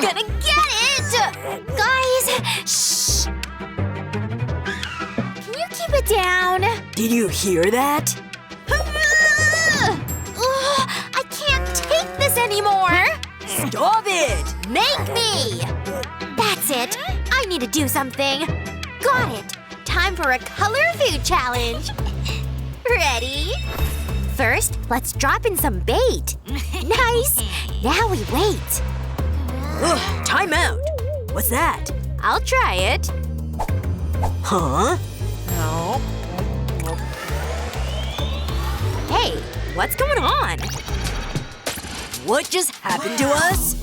gonna get it! Guys, shh! Can you keep it down? Did you hear that? I can't take this anymore! Stop it! Make me! That's it. I need to do something. Got it. Time for a color food challenge. Ready? First, let's drop in some bait. Nice. Now we wait. Ugh, time out. What's that? I'll try it. Huh? Hey, what's going on? What just happened to us?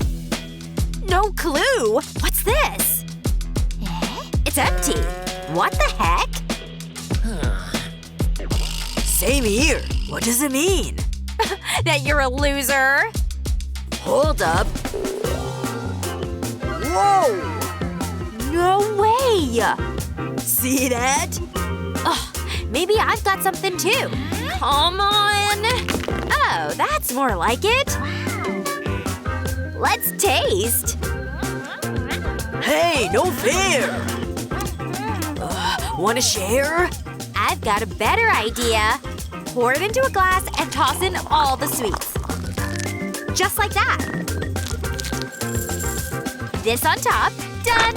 No clue. What's this? It's empty. What the heck? Same here. What does it mean? That you're a loser. Hold up. Whoa! No way! See that? Ugh, maybe I've got something too. Come on! Oh, that's more like it. Let's taste. Hey, no fair! Wanna share? I've got a better idea. Pour it into a glass and toss in all the sweets. Just like that. This on top. Done!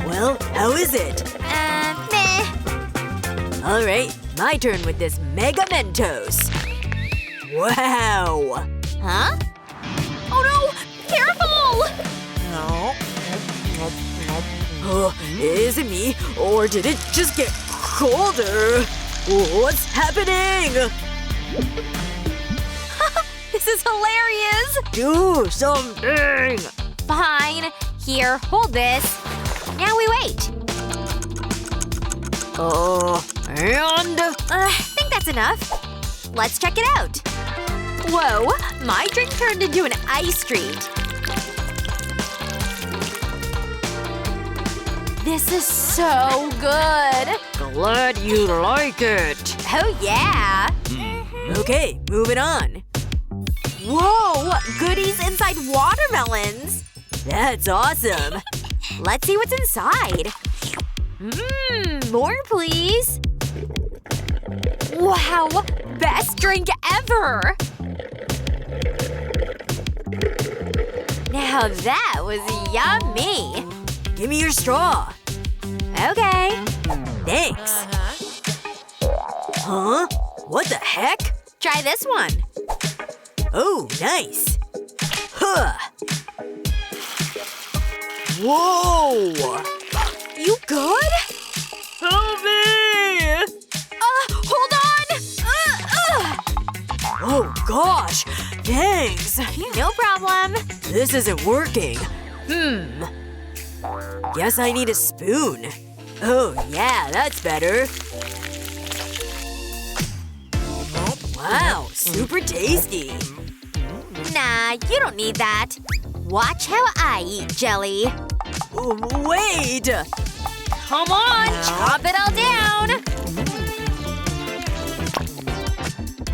Well, how is it? Meh. Alright, my turn with this Mega Mentos. Wow! Huh? Oh no! Careful! Is it me, or did it just get colder? What's happening? This is hilarious! Do something! Fine. Here, hold this. Now we wait. And… I think that's enough. Let's check it out. Whoa, my drink turned into an ice treat. This is so good. Glad you like it. Oh yeah. Okay, moving on. Whoa, goodies inside watermelons. That's awesome. Let's see what's inside. More please. Wow, best drink ever. Now that was yummy. Give me your straw. Okay. Thanks. Huh? What the heck? Try this one. Oh, nice. Huh. Whoa! You good? Help me! Hold on! Oh gosh! Thanks! No problem. This isn't working. Guess I need a spoon. Oh yeah, that's better. Wow, super tasty. Nah, you don't need that. Watch how I eat jelly. Wait! Come on, chop it all down.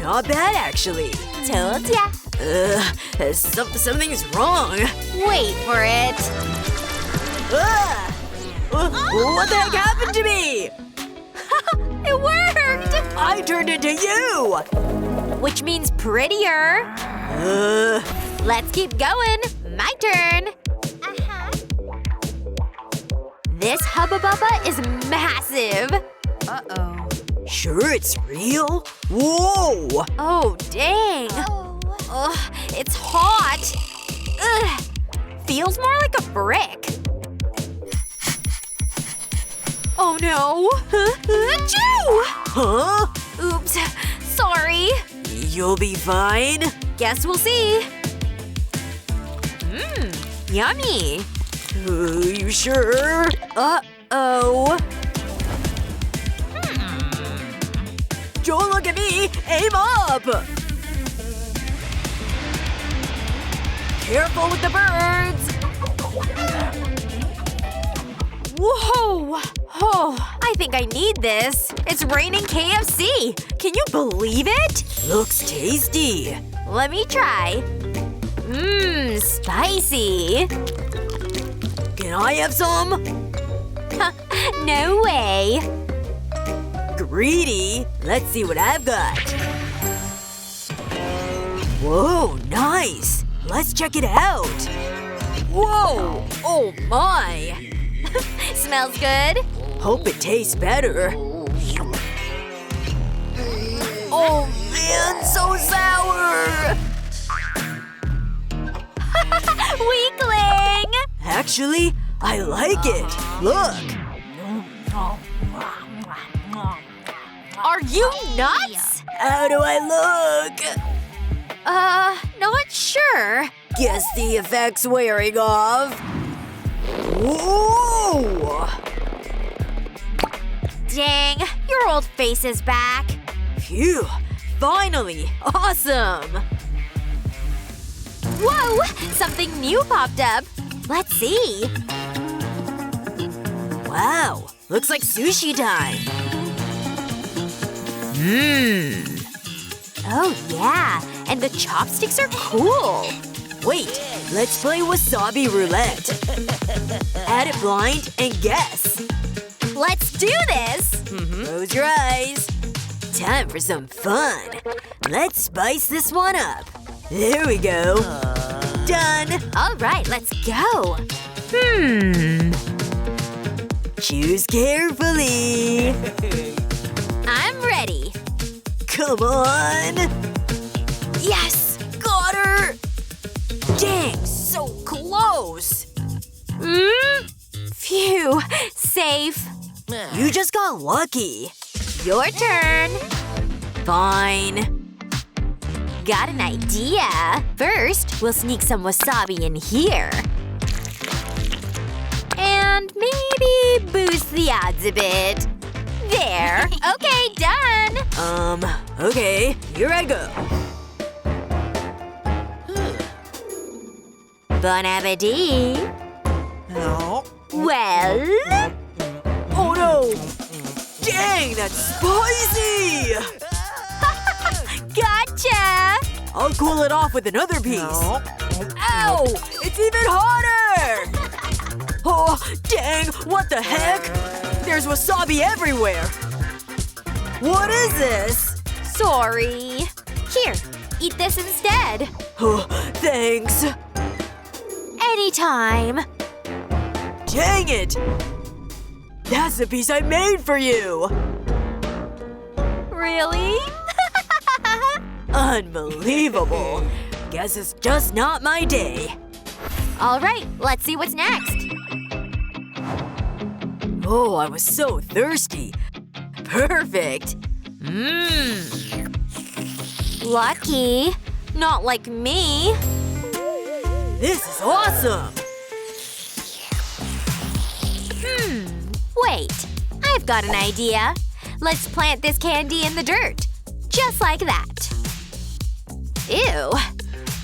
Not bad, actually. Told ya. Something's wrong. Wait for it. What the heck happened to me? It worked! I turned into you! Which means prettier. Let's keep going. My turn. This Hubba Bubba is massive. Uh-oh. Sure it's real? Whoa! Oh, dang. Ugh, it's hot. Ugh. Feels more like a brick. Oh no. Achoo! Huh? Oops. Sorry. You'll be fine? Guess we'll see. Yummy. You sure? Uh-oh. Don't look at me! Aim up! Careful with the birds! Whoa! Oh, I think I need this. It's raining KFC. Can you believe it? Looks tasty. Let me try. Spicy. Can I have some? No way. Greedy. Let's see what I've got. Whoa, nice. Let's check it out. Whoa! Oh my! Smells good? Hope it tastes better. Oh man, so sour! Weakling! Actually, I like it. Look. Are you nuts? How do I look? Not sure. Guess the effect's wearing off. Whoa! Dang, your old face is back. Phew! Finally! Awesome! Whoa! Something new popped up. Let's see. Wow! Looks like sushi time! Oh yeah, and the chopsticks are cool. Wait, let's play wasabi roulette. Add it blind and guess. Let's do this! Close your eyes. Time for some fun. Let's spice this one up. There we go. Done. Alright, let's go. Choose carefully. I'm ready. Come on. Yes! Got her! Dang, so close! Phew, safe. You just got lucky. Your turn. Fine. Got an idea. First, we'll sneak some wasabi in here. And maybe boost the odds a bit. There. Okay, done. Okay. Here I go. Bon appetit. No. Well… Oh no! Dang, that's spicy! Gotcha! I'll cool it off with another piece. No. Ow! It's even hotter! Oh, dang, what the heck? There's wasabi everywhere. What is this? Sorry. Here, eat this instead. Oh, thanks. Anytime. Dang it! That's the piece I made for you! Really? Unbelievable. Guess it's just not my day. Alright, let's see what's next. Oh, I was so thirsty. Perfect. Lucky. Not like me. This is awesome! Wait. I've got an idea. Let's plant this candy in the dirt. Just like that. Ew.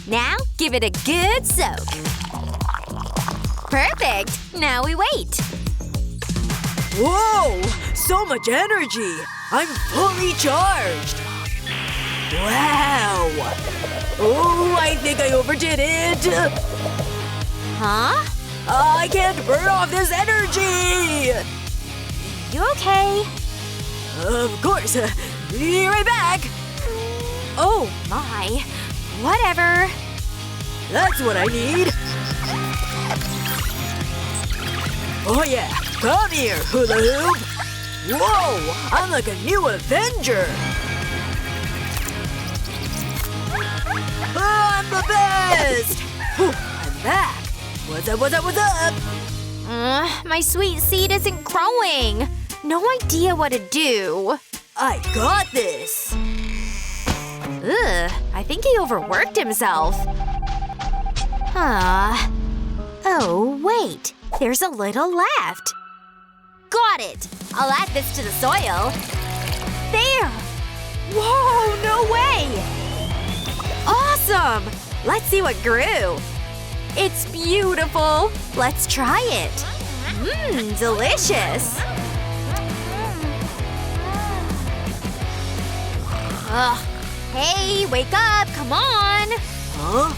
Now, give it a good soak. Perfect. Now we wait. Whoa! So much energy! I'm fully charged! Wow! Oh, I think I overdid it! Huh? I can't burn off this energy! You okay? Of course. Be right back! Oh my. Whatever. That's what I need! Oh yeah! Come here, hula hoop! Whoa! I'm like a new Avenger! Oh, I'm the best! Whew, I'm back! What's up, what's up, what's up? My sweet seed isn't growing. No idea what to do. I got this! Ugh, I think he overworked himself. Oh, wait. There's a little left. Got it! I'll add this to the soil. There! Whoa, no way! Awesome! Let's see what grew. It's beautiful. Let's try it. Delicious. Ugh. Hey, wake up, come on. Huh?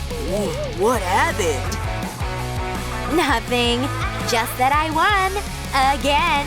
What happened? Nothing. Just that I won. Again.